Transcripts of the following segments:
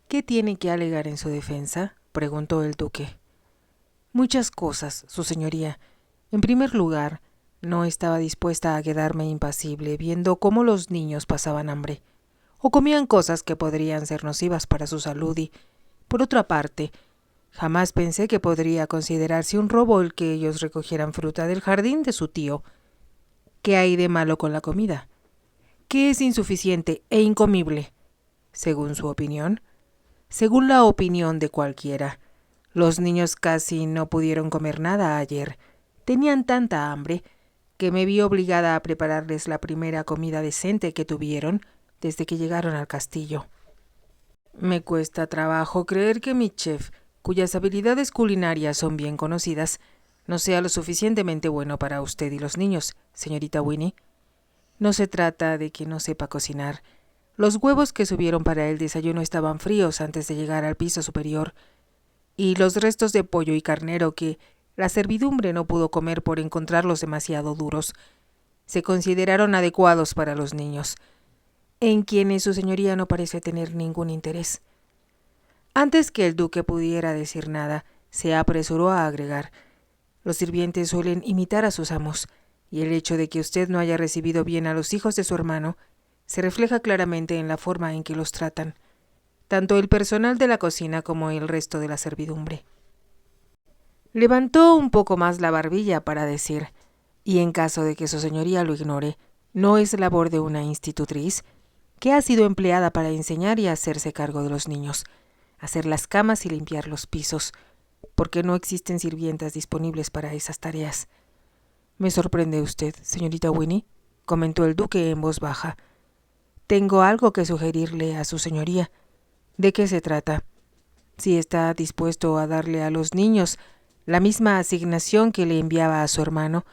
¿Qué tiene que alegar en su defensa?, preguntó el duque. Muchas cosas, su señoría. En primer lugar, no estaba dispuesta a quedarme impasible viendo cómo los niños pasaban hambre, o comían cosas que podrían ser nocivas para su salud y, por otra parte, jamás pensé que podría considerarse un robo el que ellos recogieran fruta del jardín de su tío. ¿Qué hay de malo con la comida? ¿Qué es insuficiente e incomible? Según su opinión. Según la opinión de cualquiera. Los niños casi no pudieron comer nada ayer. Tenían tanta hambre que me vi obligada a prepararles la primera comida decente que tuvieron desde que llegaron al castillo. Me cuesta trabajo creer que mi chef, cuyas habilidades culinarias son bien conocidas, no sea lo suficientemente bueno para usted y los niños, señorita Winnie. No se trata de que no sepa cocinar. Los huevos que subieron para el desayuno estaban fríos antes de llegar al piso superior, y los restos de pollo y carnero que la servidumbre no pudo comer por encontrarlos demasiado duros se consideraron adecuados para los niños, en quienes su señoría no parece tener ningún interés. Antes que el duque pudiera decir nada, se apresuró a agregar: los sirvientes suelen imitar a sus amos, y el hecho de que usted no haya recibido bien a los hijos de su hermano se refleja claramente en la forma en que los tratan, tanto el personal de la cocina como el resto de la servidumbre. Levantó un poco más la barbilla para decir: y en caso de que su señoría lo ignore, ¿no es labor de una institutriz que ha sido empleada para enseñar y hacerse cargo de los niños, hacer las camas y limpiar los pisos, porque no existen sirvientas disponibles para esas tareas? Me sorprende usted, señorita Winnie, comentó el duque en voz baja. Tengo algo que sugerirle a su señoría. ¿De qué se trata? Si está dispuesto a darle a los niños la misma asignación que le enviaba a su hermano,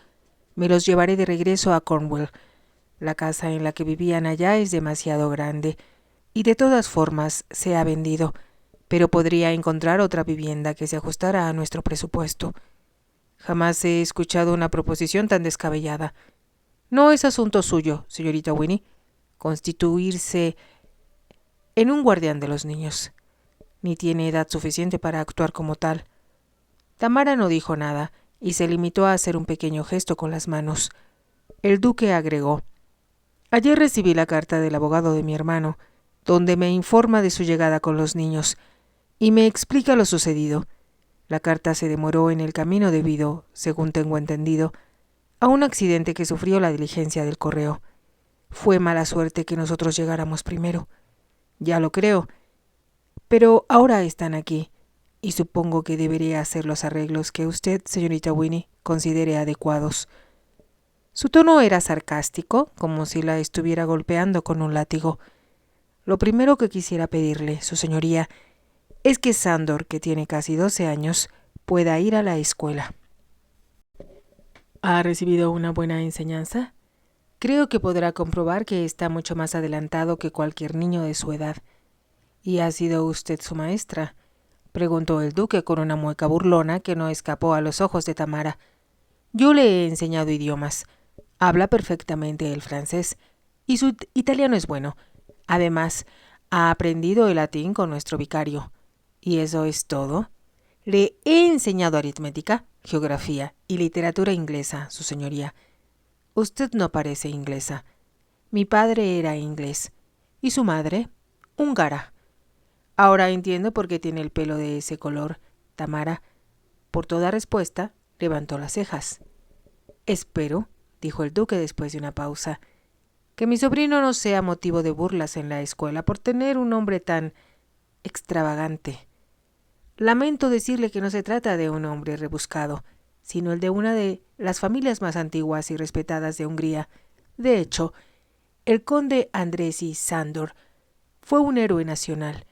me los llevaré de regreso a Cornwall. La casa en la que vivían allá es demasiado grande, y de todas formas se ha vendido, pero podría encontrar otra vivienda que se ajustara a nuestro presupuesto. Jamás he escuchado una proposición tan descabellada. No es asunto suyo, señorita Winnie, constituirse en un guardián de los niños, ni tiene edad suficiente para actuar como tal. Tamara no dijo nada y se limitó a hacer un pequeño gesto con las manos. El duque agregó: ayer recibí la carta del abogado de mi hermano, donde me informa de su llegada con los niños y me explica lo sucedido. La carta se demoró en el camino debido, según tengo entendido, a un accidente que sufrió la diligencia del correo. Fue mala suerte que nosotros llegáramos primero. Ya lo creo, pero ahora están aquí, y supongo que deberé hacer los arreglos que usted, señorita Winnie, considere adecuados. Su tono era sarcástico, como si la estuviera golpeando con un látigo. Lo primero que quisiera pedirle, su señoría, es que Sandor, que tiene casi 12 años, pueda ir a la escuela. ¿Ha recibido una buena enseñanza? Creo que podrá comprobar que está mucho más adelantado que cualquier niño de su edad. ¿Y ha sido usted su maestra?, preguntó el duque con una mueca burlona que no escapó a los ojos de Tamara. Yo le he enseñado idiomas. Habla perfectamente el francés, y su italiano es bueno. Además, ha aprendido el latín con nuestro vicario. ¿Y eso es todo? Le he enseñado aritmética, geografía y literatura inglesa, su señoría. Usted no parece inglesa. Mi padre era inglés. ¿Y su madre? Húngara. Ahora entiendo por qué tiene el pelo de ese color. Tamara, por toda respuesta, levantó las cejas. Espero, dijo el duque después de una pausa, que mi sobrino no sea motivo de burlas en la escuela por tener un nombre tan extravagante. Lamento decirle que no se trata de un hombre rebuscado, sino el de una de las familias más antiguas y respetadas de Hungría. De hecho, el conde Andrési Sándor fue un héroe nacional,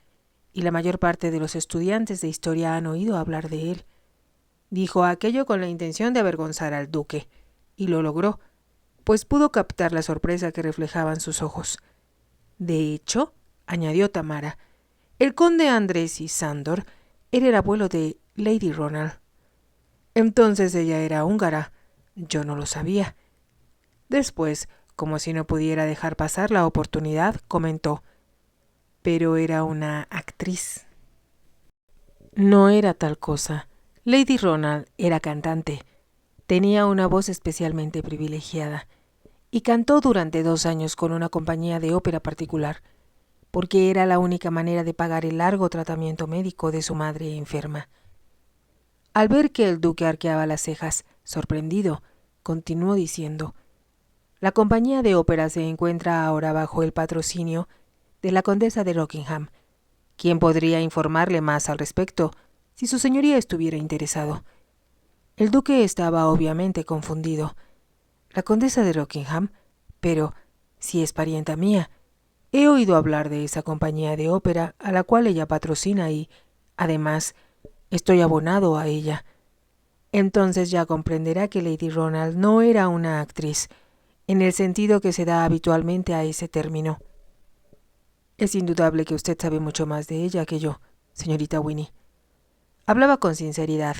y la mayor parte de los estudiantes de historia han oído hablar de él. Dijo aquello con la intención de avergonzar al duque, y lo logró, pues pudo captar la sorpresa que reflejaban sus ojos. De hecho, añadió Tamara, el conde Andrési Sándor era el abuelo de Lady Ronald. Entonces ella era húngara. Yo no lo sabía. Después, como si no pudiera dejar pasar la oportunidad, comentó: pero era una actriz. No era tal cosa. Lady Ronald era cantante. Tenía una voz especialmente privilegiada y cantó durante 2 años con una compañía de ópera particular, porque era la única manera de pagar el largo tratamiento médico de su madre enferma. Al ver que el duque arqueaba las cejas, sorprendido, continuó diciendo: «La compañía de ópera se encuentra ahora bajo el patrocinio de la condesa de Rockingham, quien podría informarle más al respecto si su señoría estuviera interesado». El duque estaba obviamente confundido. «¿La condesa de Rockingham? Pero, si es parienta mía, he oído hablar de esa compañía de ópera a la cual ella patrocina y, además, estoy abonado a ella». Entonces ya comprenderá que Lady Ronald no era una actriz, en el sentido que se da habitualmente a ese término. «Es indudable que usted sabe mucho más de ella que yo, señorita Winnie». Hablaba con sinceridad,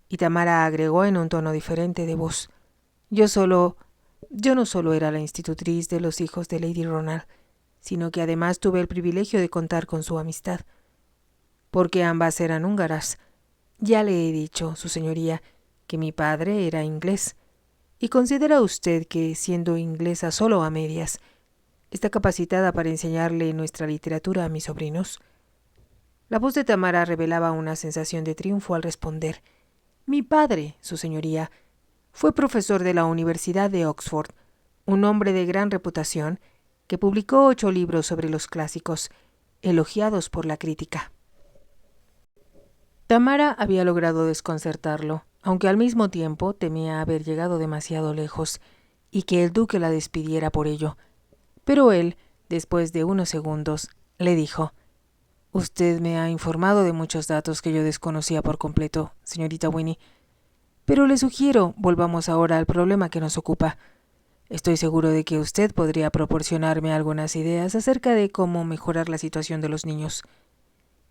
y Tamara agregó en un tono diferente de voz: Yo no solo era la institutriz de los hijos de Lady Ronald, sino que además tuve el privilegio de contar con su amistad, porque ambas eran húngaras. Ya le he dicho, su señoría, que mi padre era inglés. ¿Y considera usted que, siendo inglesa solo a medias, está capacitada para enseñarle nuestra literatura a mis sobrinos? La voz de Tamara revelaba una sensación de triunfo al responder: Mi padre, su señoría, fue profesor de la Universidad de Oxford, un hombre de gran reputación que publicó 8 libros sobre los clásicos, elogiados por la crítica. Tamara había logrado desconcertarlo, aunque al mismo tiempo temía haber llegado demasiado lejos y que el duque la despidiera por ello. Pero él, después de unos segundos, le dijo: «Usted me ha informado de muchos datos que yo desconocía por completo, señorita Winnie. Pero le sugiero, volvamos ahora al problema que nos ocupa. Estoy seguro de que usted podría proporcionarme algunas ideas acerca de cómo mejorar la situación de los niños.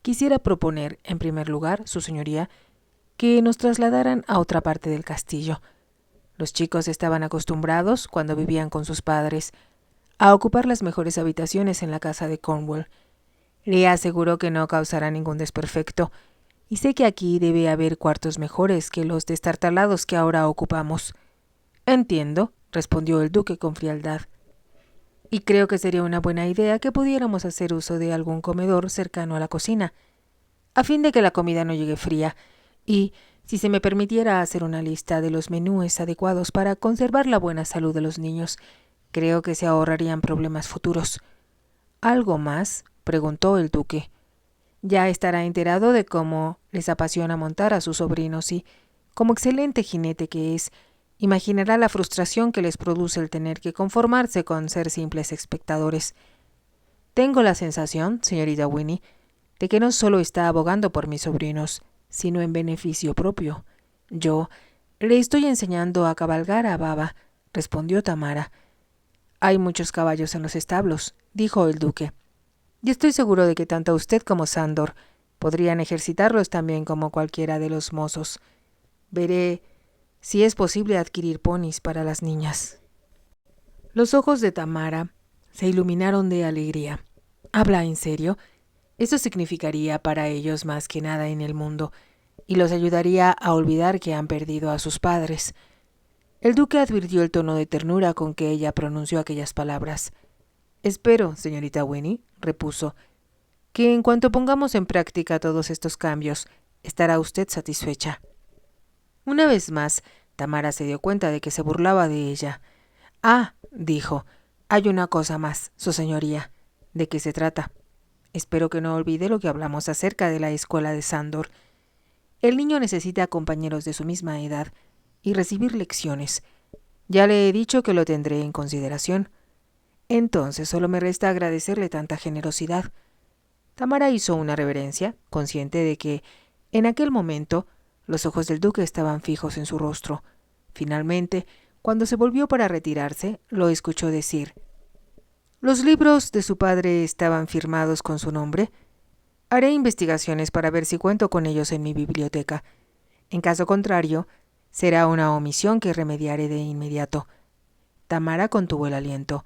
Quisiera proponer, en primer lugar, su señoría, que nos trasladaran a otra parte del castillo. Los chicos estaban acostumbrados, cuando vivían con sus padres, a ocupar las mejores habitaciones en la casa de Cornwall. Le aseguro que no causará ningún desperfecto, y sé que aquí debe haber cuartos mejores que los destartalados que ahora ocupamos». «Entiendo», respondió el duque con frialdad, «y creo que sería una buena idea que pudiéramos hacer uso de algún comedor cercano a la cocina, a fin de que la comida no llegue fría, y, si se me permitiera hacer una lista de los menúes adecuados para conservar la buena salud de los niños, creo que se ahorrarían problemas futuros». «¿Algo más?», preguntó el duque. «Ya estará enterado de cómo les apasiona montar a sus sobrinos y, como excelente jinete que es, imaginará la frustración que les produce el tener que conformarse con ser simples espectadores. Tengo la sensación, señorita Winnie, de que no solo está abogando por mis sobrinos, sino en beneficio propio. Yo le estoy enseñando a cabalgar a Baba», respondió Tamara. «Hay muchos caballos en los establos», dijo el duque, «y estoy seguro de que tanto usted como Sandor podrían ejercitarlos también como cualquiera de los mozos. Veré si es posible adquirir ponis para las niñas». Los ojos de Tamara se iluminaron de alegría. «¿Habla en serio? Eso significaría para ellos más que nada en el mundo, y los ayudaría a olvidar que han perdido a sus padres». El duque advirtió el tono de ternura con que ella pronunció aquellas palabras. «Espero, señorita Winnie», repuso, «que en cuanto pongamos en práctica todos estos cambios, estará usted satisfecha». Una vez más, Tamara se dio cuenta de que se burlaba de ella. «Ah», dijo, «hay una cosa más, su señoría». «¿De qué se trata?». «Espero que no olvide lo que hablamos acerca de la escuela de Sandor. El niño necesita compañeros de su misma edad y recibir lecciones. Ya le he dicho que lo tendré en consideración. Entonces solo me resta agradecerle tanta generosidad». Tamara hizo una reverencia, consciente de que, en aquel momento, los ojos del duque estaban fijos en su rostro. Finalmente, cuando se volvió para retirarse, lo escuchó decir: «¿Los libros de su padre estaban firmados con su nombre? Haré investigaciones para ver si cuento con ellos en mi biblioteca. En caso contrario, será una omisión que remediaré de inmediato». Tamara contuvo el aliento,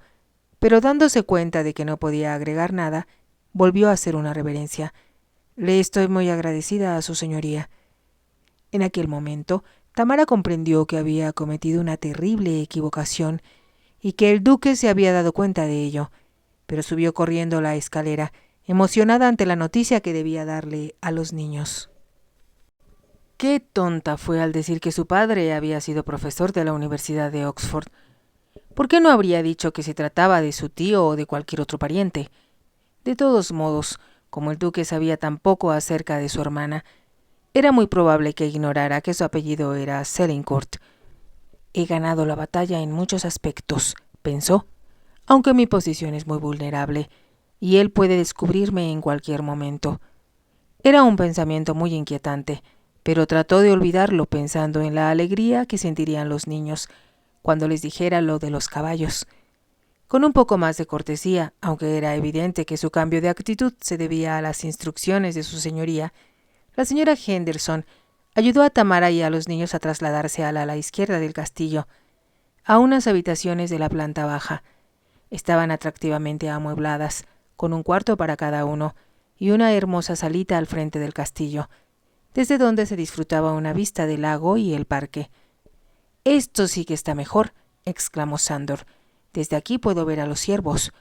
pero dándose cuenta de que no podía agregar nada, volvió a hacer una reverencia. «Le estoy muy agradecida a su señoría». En aquel momento, Tamara comprendió que había cometido una terrible equivocación y que el duque se había dado cuenta de ello, pero subió corriendo la escalera, emocionada ante la noticia que debía darle a los niños. Qué tonta fue al decir que su padre había sido profesor de la Universidad de Oxford. ¿Por qué no habría dicho que se trataba de su tío o de cualquier otro pariente? De todos modos, como el duque sabía tan poco acerca de su hermana, era muy probable que ignorara que su apellido era Selincourt. «He ganado la batalla en muchos aspectos», pensó, «aunque mi posición es muy vulnerable, y él puede descubrirme en cualquier momento». Era un pensamiento muy inquietante, pero trató de olvidarlo pensando en la alegría que sentirían los niños cuando les dijera lo de los caballos. Con un poco más de cortesía, aunque era evidente que su cambio de actitud se debía a las instrucciones de su señoría, la señora Henderson ayudó a Tamara y a los niños a trasladarse al ala izquierda del castillo, a unas habitaciones de la planta baja. Estaban atractivamente amuebladas, con un cuarto para cada uno, y una hermosa salita al frente del castillo, desde donde se disfrutaba una vista del lago y el parque. «Esto sí que está mejor», exclamó Sándor. «Desde aquí puedo ver a los ciervos».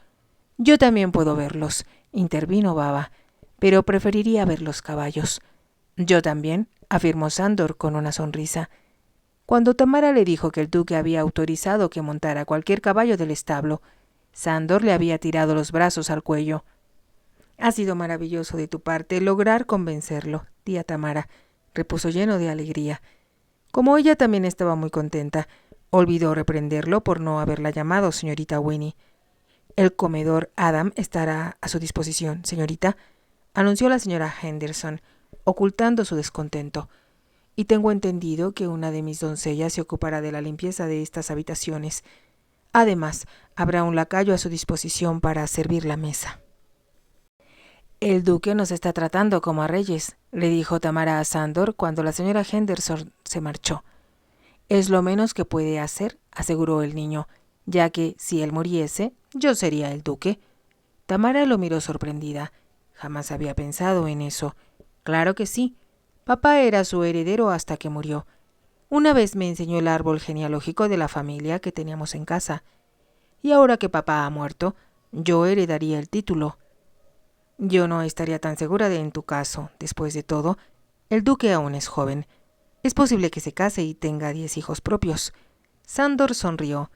«Yo también puedo verlos», intervino Baba, «pero preferiría ver los caballos». «Yo también», afirmó Sándor con una sonrisa. Cuando Tamara le dijo que el duque había autorizado que montara cualquier caballo del establo, Sándor le había tirado los brazos al cuello. «Ha sido maravilloso de tu parte lograr convencerlo, tía Tamara», repuso lleno de alegría. Como ella también estaba muy contenta, olvidó reprenderlo por no haberla llamado señorita Winnie. «El comedor Adam estará a su disposición, señorita», anunció la señora Henderson, ocultando su descontento. «Y tengo entendido que una de mis doncellas se ocupará de la limpieza de estas habitaciones. Además, habrá un lacayo a su disposición para servir la mesa». «El duque nos está tratando como a reyes», le dijo Tamara a Sándor cuando la señora Henderson se marchó. «Es lo menos que puede hacer», aseguró el niño, «ya que, si él muriese, yo sería el duque». Tamara lo miró sorprendida. Jamás había pensado en eso. Claro que sí. Papá era su heredero hasta que murió. Una vez me enseñó el árbol genealógico de la familia que teníamos en casa. Y ahora que papá ha muerto, yo heredaría el título. Yo no estaría tan segura en tu caso. Después de todo, el duque aún es joven. Es posible que se case y tenga 10 hijos propios. Sándor sonrió.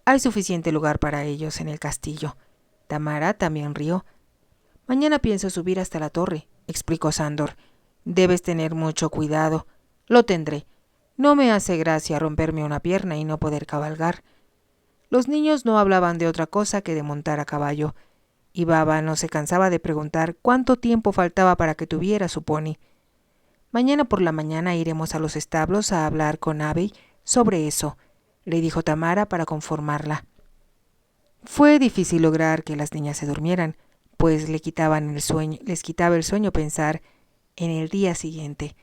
Hay suficiente lugar para ellos en el castillo. Tamara también rió. «Mañana pienso subir hasta la torre», explicó Sándor. «Debes tener mucho cuidado». «Lo tendré. No me hace gracia romperme una pierna y no poder cabalgar». Los niños no hablaban de otra cosa que de montar a caballo, y Baba no se cansaba de preguntar cuánto tiempo faltaba para que tuviera su pony. «Mañana por la mañana iremos a los establos a hablar con Abby sobre eso», le dijo Tamara para conformarla. Fue difícil lograr que las niñas se durmieran, pues les quitaba el sueño pensar en el día siguiente.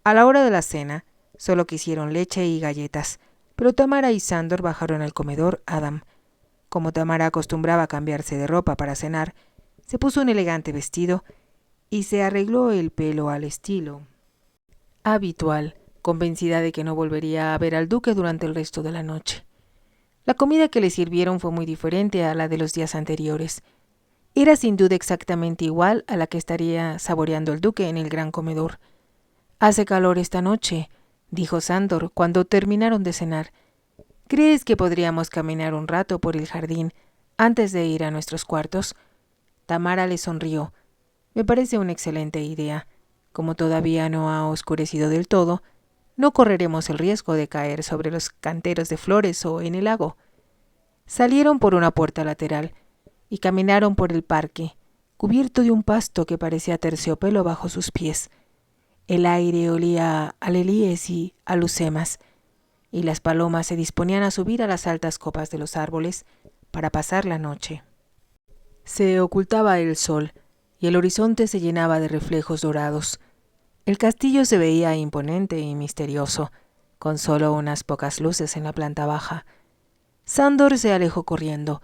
A la hora de la cena, solo quisieron leche y galletas, pero Tamara y Sándor bajaron al comedor Adam. Como Tamara acostumbraba a cambiarse de ropa para cenar, se puso un elegante vestido y se arregló el pelo al estilo habitual, convencida de que no volvería a ver al duque durante el resto de la noche. La comida que le sirvieron fue muy diferente a la de los días anteriores. Era sin duda exactamente igual a la que estaría saboreando el duque en el gran comedor. «Hace calor esta noche», dijo Sándor cuando terminaron de cenar. «¿Crees que podríamos caminar un rato por el jardín antes de ir a nuestros cuartos?» Tamara le sonrió. «Me parece una excelente idea. Como todavía no ha oscurecido del todo, no correremos el riesgo de caer sobre los canteros de flores o en el lago». Salieron por una puerta lateral y caminaron por el parque, cubierto de un pasto que parecía terciopelo bajo sus pies. El aire olía a lelíes y alucemas, y las palomas se disponían a subir a las altas copas de los árboles para pasar la noche. Se ocultaba el sol, y el horizonte se llenaba de reflejos dorados. El castillo se veía imponente y misterioso, con solo unas pocas luces en la planta baja. Sándor se alejó corriendo,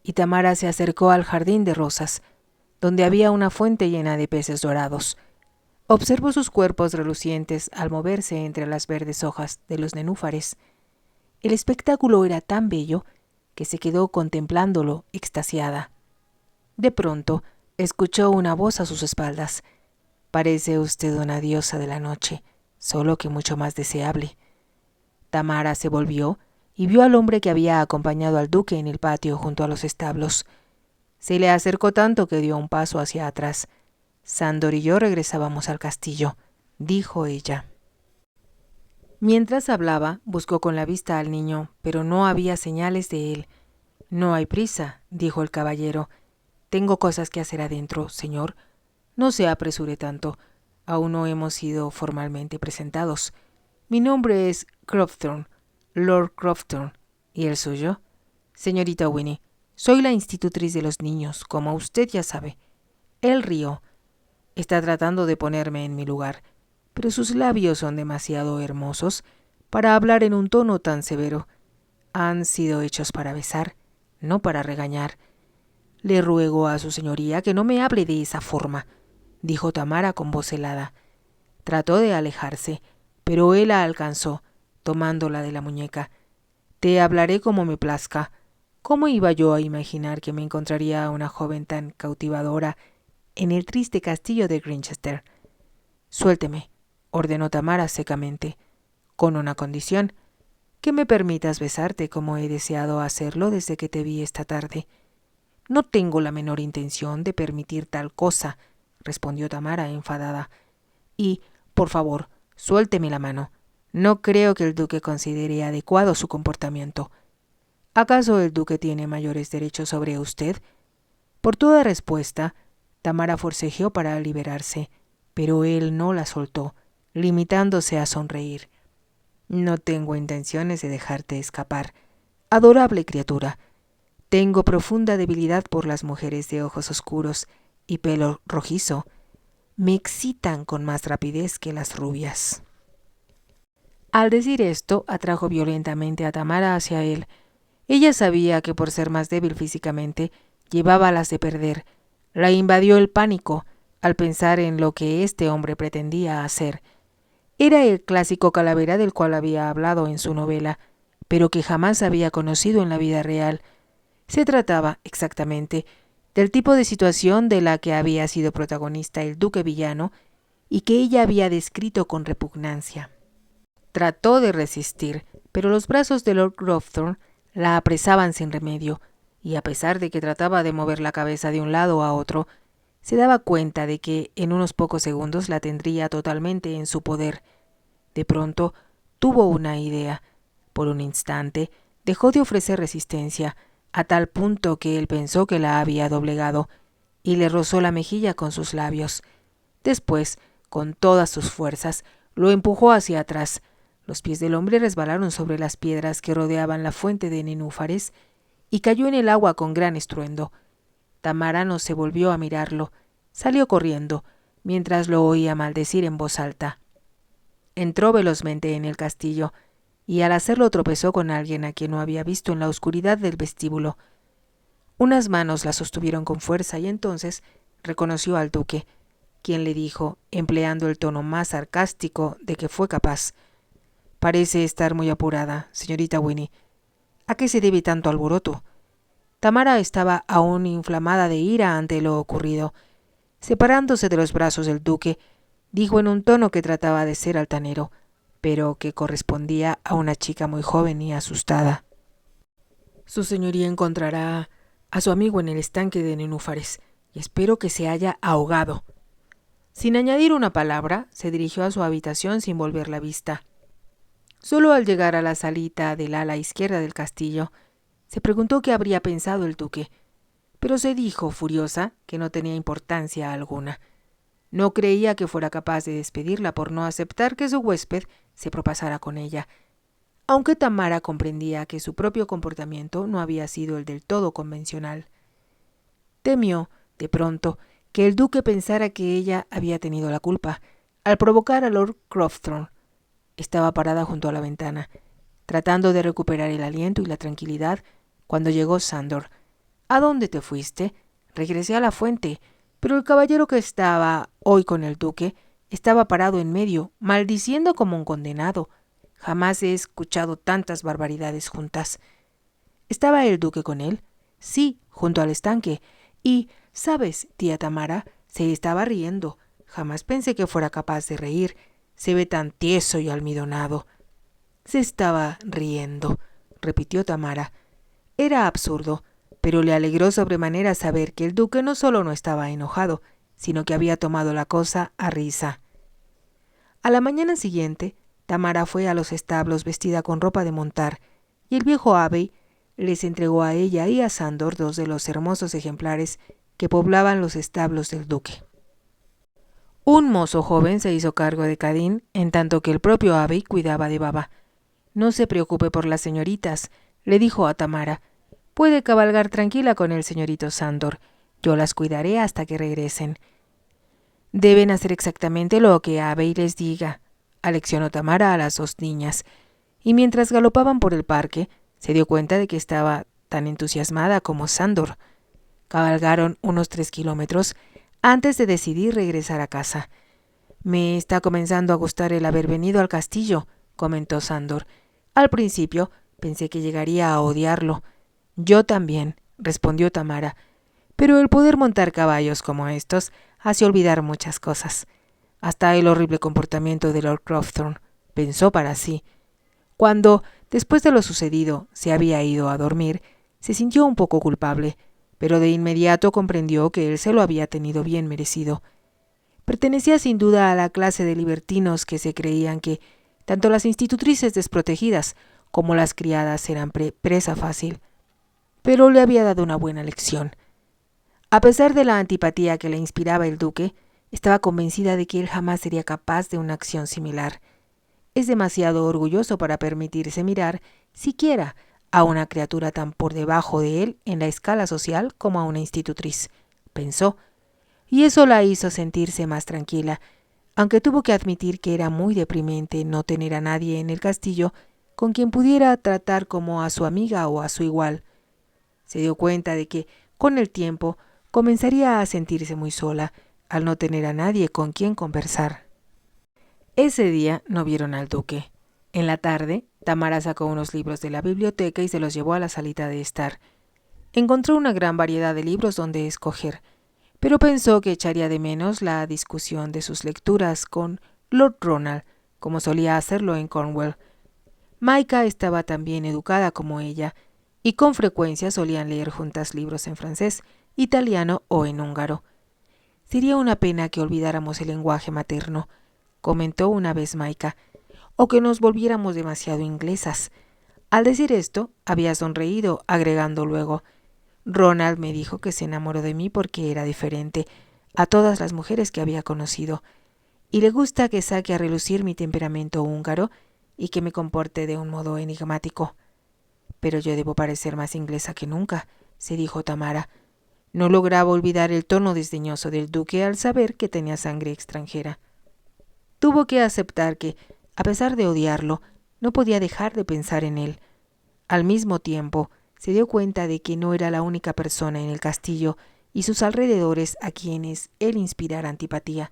y Tamara se acercó al jardín de rosas. donde había una fuente llena de peces dorados. Observó sus cuerpos relucientes al moverse entre las verdes hojas de los nenúfares. El espectáculo era tan bello que se quedó contemplándolo extasiada. De pronto, escuchó una voz a sus espaldas. «Parece usted una diosa de la noche, solo que mucho más deseable». Tamara se volvió y vio al hombre que había acompañado al duque en el patio junto a los establos. Se le acercó tanto que dio un paso hacia atrás. «Sándor y yo regresábamos al castillo», dijo ella. Mientras hablaba, buscó con la vista al niño, pero no había señales de él. «No hay prisa», dijo el caballero. «Tengo cosas que hacer adentro, señor. No se apresure tanto. Aún no hemos sido formalmente presentados. Mi nombre es Crofton, Lord Crofton. ¿Y el suyo?» «Señorita Winnie, soy la institutriz de los niños, como usted ya sabe». Él rió. «Está tratando de ponerme en mi lugar, pero sus labios son demasiado hermosos para hablar en un tono tan severo. Han sido hechos para besar, no para regañar. Le ruego a su señoría que no me hable de esa forma», dijo Tamara con voz helada. Trató de alejarse, pero él la alcanzó, tomándola de la muñeca. «Te hablaré como me plazca. ¿Cómo iba yo a imaginar que me encontraría a una joven tan cautivadora en el triste castillo de Grinchester?» «Suélteme», ordenó Tamara secamente, «con una condición, que me permitas besarte como he deseado hacerlo desde que te vi esta tarde». «No tengo la menor intención de permitir tal cosa», respondió Tamara enfadada. «Y, por favor, suélteme la mano. No creo que el duque considere adecuado su comportamiento». «¿Acaso el duque tiene mayores derechos sobre usted?» Por toda respuesta, Tamara forcejeó para liberarse, pero él no la soltó, limitándose a sonreír. «No tengo intenciones de dejarte escapar, adorable criatura. Tengo profunda debilidad por las mujeres de ojos oscuros y pelo rojizo. Me excitan con más rapidez que las rubias». Al decir esto, atrajo violentamente a Tamara hacia él. Ella sabía que por ser más débil físicamente, llevaba las de perder. La invadió el pánico al pensar en lo que este hombre pretendía hacer. Era el clásico calavera del cual había hablado en su novela, pero que jamás había conocido en la vida real. Se trataba, exactamente, del tipo de situación de la que había sido protagonista el duque villano y que ella había descrito con repugnancia. Trató de resistir, pero los brazos de Lord Crofton la apresaban sin remedio, y a pesar de que trataba de mover la cabeza de un lado a otro, se daba cuenta de que en unos pocos segundos la tendría totalmente en su poder. De pronto tuvo una idea. Por un instante dejó de ofrecer resistencia, a tal punto que él pensó que la había doblegado, y le rozó la mejilla con sus labios. Después, con todas sus fuerzas, lo empujó hacia atrás. Los pies del hombre resbalaron sobre las piedras que rodeaban la fuente de nenúfares y cayó en el agua con gran estruendo. Tamara no se volvió a mirarlo. Salió corriendo, mientras lo oía maldecir en voz alta. Entró velozmente en el castillo, y al hacerlo tropezó con alguien a quien no había visto en la oscuridad del vestíbulo. Unas manos la sostuvieron con fuerza y entonces reconoció al duque, quien le dijo, empleando el tono más sarcástico de que fue capaz: «Parece estar muy apurada, señorita Winnie. ¿A qué se debe tanto alboroto?» Tamara estaba aún inflamada de ira ante lo ocurrido. Separándose de los brazos del duque, dijo en un tono que trataba de ser altanero, pero que correspondía a una chica muy joven y asustada: «Su señoría encontrará a su amigo en el estanque de nenúfares, y espero que se haya ahogado». Sin añadir una palabra, se dirigió a su habitación sin volver la vista. Solo al llegar a la salita del ala izquierda del castillo, se preguntó qué habría pensado el duque, pero se dijo, furiosa, que no tenía importancia alguna. No creía que fuera capaz de despedirla por no aceptar que su huésped se propasara con ella, aunque Tamara comprendía que su propio comportamiento no había sido el del todo convencional. Temió, de pronto, que el duque pensara que ella había tenido la culpa, al provocar a Lord Crofton. Estaba parada junto a la ventana, tratando de recuperar el aliento y la tranquilidad, cuando llegó Sándor. «¿A dónde te fuiste?» «Regresé a la fuente. Pero el caballero que estaba hoy con el duque estaba parado en medio, maldiciendo como un condenado. Jamás he escuchado tantas barbaridades juntas. ¿Estaba el duque con él? Sí, junto al estanque. Y, ¿sabes, tía Tamara? Se estaba riendo. Jamás pensé que fuera capaz de reír. Se ve tan tieso y almidonado. Se estaba riendo, repitió Tamara. Era absurdo, pero le alegró sobremanera saber que el duque no solo no estaba enojado, sino que había tomado la cosa a risa. A la mañana siguiente, Tamara fue a los establos vestida con ropa de montar, y el viejo Abbey les entregó a ella y a Sándor 2 de los hermosos ejemplares que poblaban los establos del duque. Un mozo joven se hizo cargo de Cadín, en tanto que el propio Abbey cuidaba de Baba. «No se preocupe por las señoritas», le dijo a Tamara. «Puede cabalgar tranquila con el señorito Sándor. Yo las cuidaré hasta que regresen». «Deben hacer exactamente lo que Abbey les diga», aleccionó Tamara a las 2 niñas, y mientras galopaban por el parque, se dio cuenta de que estaba tan entusiasmada como Sándor. Cabalgaron unos 3 kilómetros antes de decidir regresar a casa. «Me está comenzando a gustar el haber venido al castillo», comentó Sándor. «Al principio pensé que llegaría a odiarlo». «Yo también», respondió Tamara, «pero el poder montar caballos como estos hace olvidar muchas cosas. Hasta el horrible comportamiento de Lord Crofton», pensó para sí. Cuando, después de lo sucedido, se había ido a dormir, se sintió un poco culpable, pero de inmediato comprendió que él se lo había tenido bien merecido. Pertenecía sin duda a la clase de libertinos que se creían que tanto las institutrices desprotegidas como las criadas eran presa fácil. Pero le había dado una buena lección. A pesar de la antipatía que le inspiraba el duque, estaba convencida de que él jamás sería capaz de una acción similar. Es demasiado orgulloso para permitirse mirar, siquiera, a una criatura tan por debajo de él en la escala social como a una institutriz, pensó, y eso la hizo sentirse más tranquila, aunque tuvo que admitir que era muy deprimente no tener a nadie en el castillo con quien pudiera tratar como a su amiga o a su igual. Se dio cuenta de que, con el tiempo, comenzaría a sentirse muy sola, al no tener a nadie con quien conversar. Ese día no vieron al duque. En la tarde, Tamara sacó unos libros de la biblioteca y se los llevó a la salita de estar. Encontró una gran variedad de libros donde escoger, pero pensó que echaría de menos la discusión de sus lecturas con Lord Ronald, como solía hacerlo en Cornwall. Maika estaba tan bien educada como ella, y con frecuencia solían leer juntas libros en francés, italiano o en húngaro. «Sería una pena que olvidáramos el lenguaje materno», comentó una vez Maika, «o que nos volviéramos demasiado inglesas». Al decir esto, había sonreído, agregando luego, «Ronald me dijo que se enamoró de mí porque era diferente a todas las mujeres que había conocido, y le gusta que saque a relucir mi temperamento húngaro y que me comporte de un modo enigmático». «Pero yo debo parecer más inglesa que nunca», se dijo Tamara. No lograba olvidar el tono desdeñoso del duque al saber que tenía sangre extranjera. Tuvo que aceptar que, a pesar de odiarlo, no podía dejar de pensar en él. Al mismo tiempo, se dio cuenta de que no era la única persona en el castillo y sus alrededores a quienes él inspirara antipatía.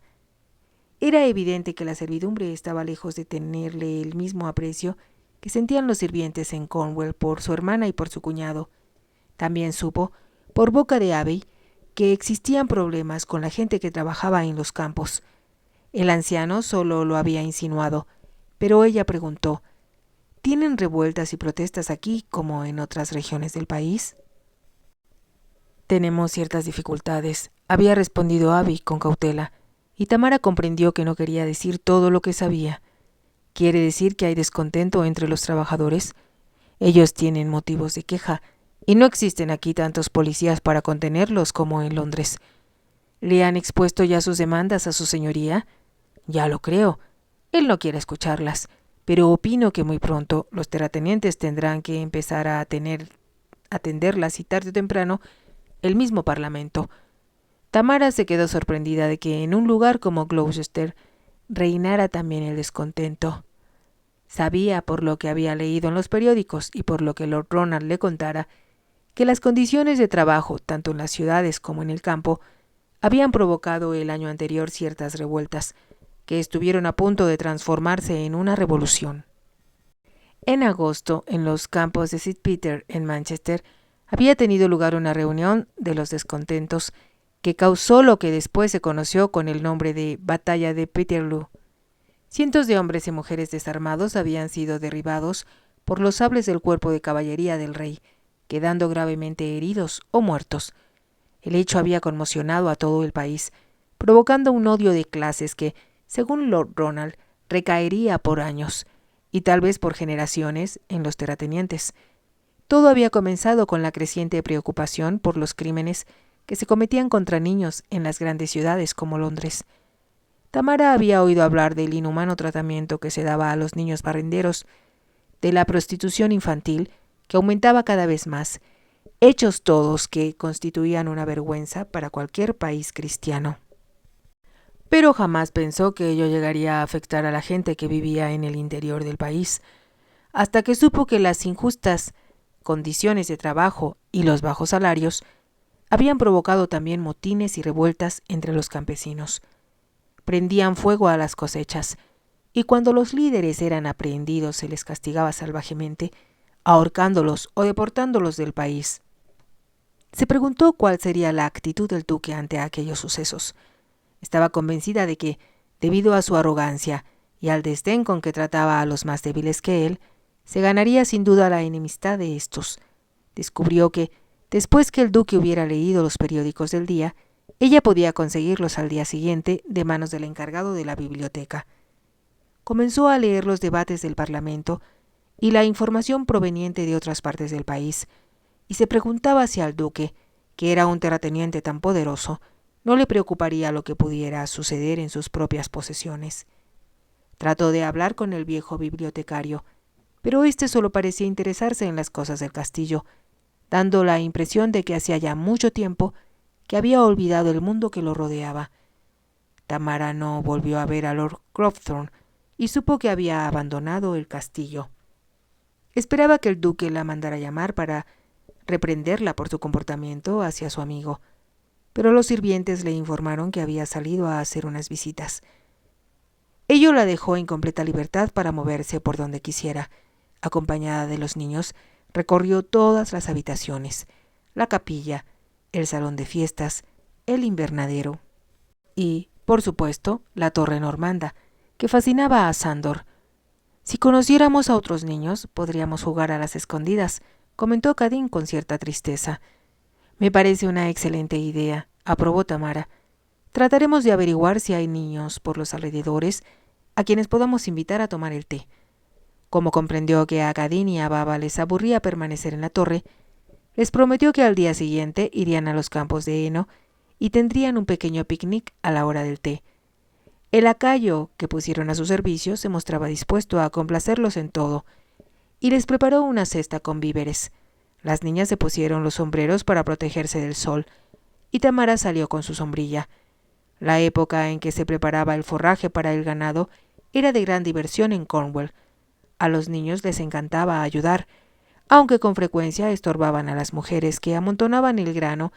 Era evidente que la servidumbre estaba lejos de tenerle el mismo aprecio que sentían los sirvientes en Cornwall por su hermana y por su cuñado. También supo, por boca de Abbey, que existían problemas con la gente que trabajaba en los campos. El anciano solo lo había insinuado, pero ella preguntó, ¿tienen revueltas y protestas aquí como en otras regiones del país? «Tenemos ciertas dificultades», había respondido Abbey con cautela, y Tamara comprendió que no quería decir todo lo que sabía. «¿Quiere decir que hay descontento entre los trabajadores? Ellos tienen motivos de queja, y no existen aquí tantos policías para contenerlos como en Londres. ¿Le han expuesto ya sus demandas a su señoría?» «Ya lo creo. Él no quiere escucharlas, pero opino que muy pronto los terratenientes tendrán que empezar a atenderlas y tarde o temprano el mismo Parlamento». Tamara se quedó sorprendida de que en un lugar como Gloucester reinara también el descontento. Sabía, por lo que había leído en los periódicos y por lo que Lord Ronald le contara, que las condiciones de trabajo, tanto en las ciudades como en el campo, habían provocado el año anterior ciertas revueltas, que estuvieron a punto de transformarse en una revolución. En agosto, en los campos de St. Peter, en Manchester, había tenido lugar una reunión de los descontentos que causó lo que después se conoció con el nombre de Batalla de Peterloo. Cientos de hombres y mujeres desarmados habían sido derribados por los sables del cuerpo de caballería del rey, quedando gravemente heridos o muertos. El hecho había conmocionado a todo el país, provocando un odio de clases que, según Lord Ronald, recaería por años, y tal vez por generaciones, en los terratenientes. Todo había comenzado con la creciente preocupación por los crímenes que se cometían contra niños en las grandes ciudades como Londres. Tamara había oído hablar del inhumano tratamiento que se daba a los niños barrenderos, de la prostitución infantil, que aumentaba cada vez más, hechos todos que constituían una vergüenza para cualquier país cristiano. Pero jamás pensó que ello llegaría a afectar a la gente que vivía en el interior del país, hasta que supo que las injustas condiciones de trabajo y los bajos salarios habían provocado también motines y revueltas entre los campesinos. Prendían fuego a las cosechas, y cuando los líderes eran aprehendidos se les castigaba salvajemente, ahorcándolos o deportándolos del país. Se preguntó cuál sería la actitud del duque ante aquellos sucesos. Estaba convencida de que, debido a su arrogancia y al desdén con que trataba a los más débiles que él, se ganaría sin duda la enemistad de estos. Descubrió que, después que el duque hubiera leído los periódicos del día, ella podía conseguirlos al día siguiente de manos del encargado de la biblioteca. Comenzó a leer los debates del Parlamento y la información proveniente de otras partes del país, y se preguntaba si al duque, que era un terrateniente tan poderoso, no le preocuparía lo que pudiera suceder en sus propias posesiones. Trató de hablar con el viejo bibliotecario, pero éste solo parecía interesarse en las cosas del castillo, dando la impresión de que hacía ya mucho tiempo que había olvidado el mundo que lo rodeaba. Tamara no volvió a ver a Lord Cropthorne y supo que había abandonado el castillo. Esperaba que el duque la mandara llamar para reprenderla por su comportamiento hacia su amigo, pero los sirvientes le informaron que había salido a hacer unas visitas. Ello la dejó en completa libertad para moverse por donde quisiera. Acompañada de los niños, recorrió todas las habitaciones, la capilla, el salón de fiestas, el invernadero y, por supuesto, la torre normanda, que fascinaba a Sándor. Si conociéramos a otros niños, podríamos jugar a las escondidas, comentó Cadín con cierta tristeza. Me parece una excelente idea, aprobó Tamara. Trataremos de averiguar si hay niños por los alrededores a quienes podamos invitar a tomar el té. Como comprendió que a Cadín y a Baba les aburría permanecer en la torre, les prometió que al día siguiente irían a los campos de heno y tendrían un pequeño picnic a la hora del té. El lacayo que pusieron a su servicio se mostraba dispuesto a complacerlos en todo, y les preparó una cesta con víveres. Las niñas se pusieron los sombreros para protegerse del sol, y Tamara salió con su sombrilla. La época en que se preparaba el forraje para el ganado era de gran diversión en Cornwall. A los niños les encantaba ayudar, aunque con frecuencia estorbaban a las mujeres que amontonaban el grano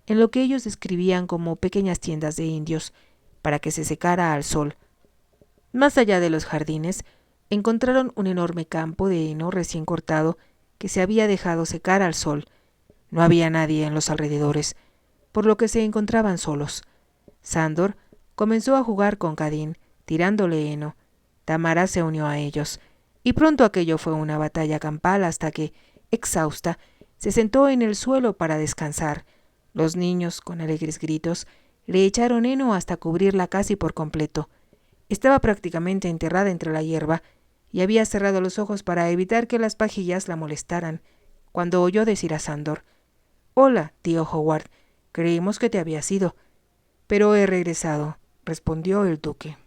en lo que ellos describían como pequeñas tiendas de indios, para que se secara al sol. Más allá de los jardines, encontraron un enorme campo de heno recién cortado que se había dejado secar al sol. No había nadie en los alrededores, por lo que se encontraban solos. Sándor comenzó a jugar con Cadín, tirándole heno. Tamara se unió a ellos, y pronto aquello fue una batalla campal hasta que, exhausta, se sentó en el suelo para descansar. Los niños, con alegres gritos, le echaron heno hasta cubrirla casi por completo. Estaba prácticamente enterrada entre la hierba y había cerrado los ojos para evitar que las pajillas la molestaran, cuando oyó decir a Sándor: «Hola, tío Howard, creímos que te habías ido». «Pero he regresado», respondió el duque.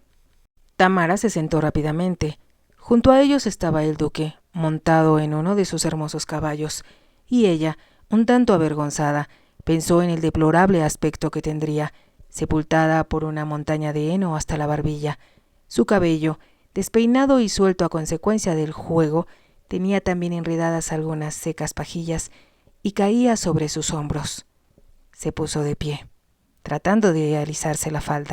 Tamara se sentó rápidamente. Junto a ellos estaba el duque, montado en uno de sus hermosos caballos, y ella, un tanto avergonzada, pensó en el deplorable aspecto que tendría, sepultada por una montaña de heno hasta la barbilla. Su cabello, despeinado y suelto a consecuencia del juego, tenía también enredadas algunas secas pajillas y caía sobre sus hombros. Se puso de pie. tratando de alisarse la falda.